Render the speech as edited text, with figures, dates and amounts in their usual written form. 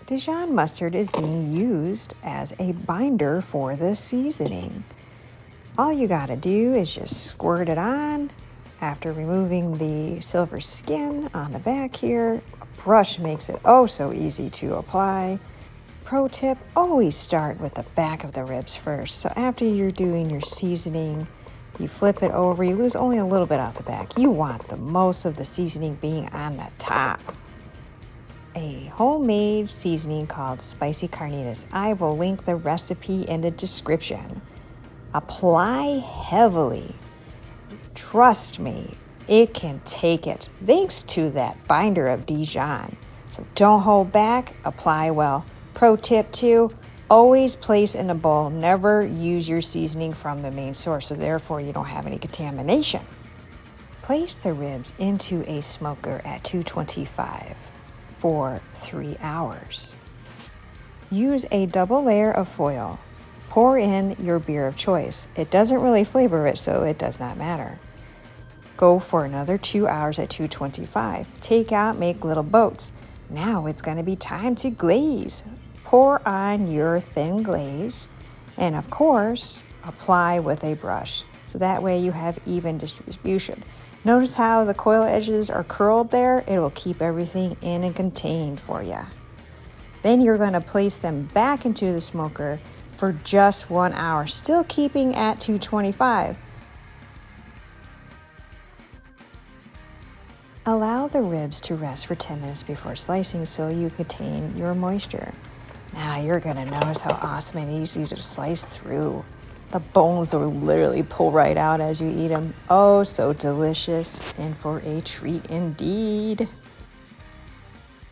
Dijon mustard is being used as a binder for the seasoning. All you gotta do is just squirt it on. After removing the silver skin on the back here, a brush makes it oh so easy to apply. Pro tip, always start with the back of the ribs first. So after you're doing your seasoning, you flip it over, you lose only a little bit off the back. You want the most of the seasoning being on the top. A homemade seasoning called Spicy Carnitas. I will link the recipe in the description. Apply heavily. Trust me, it can take it thanks to that binder of Dijon. So don't hold back, apply well. Pro tip 2, always place in a bowl. Never use your seasoning from the main source, so therefore you don't have any contamination. Place the ribs into a smoker at 225 for 3 hours. Use a double layer of foil. Pour in your beer of choice. It doesn't really flavor it, so it does not matter. Go for another 2 hours at 225. Take out, make little boats. Now it's going to be time to glaze. Pour on your thin glaze, and of course, apply with a brush. So that way you have even distribution. Notice how the coil edges are curled there? It will keep everything in and contained for you. Then you're going to place them back into the smoker for just 1 hour, still keeping at 225. Allow the ribs to rest for 10 minutes before slicing so you contain your moisture. Now you're going to notice how awesome and easy to slice through. The bones will literally pull right out as you eat them. Oh, so delicious and for a treat indeed.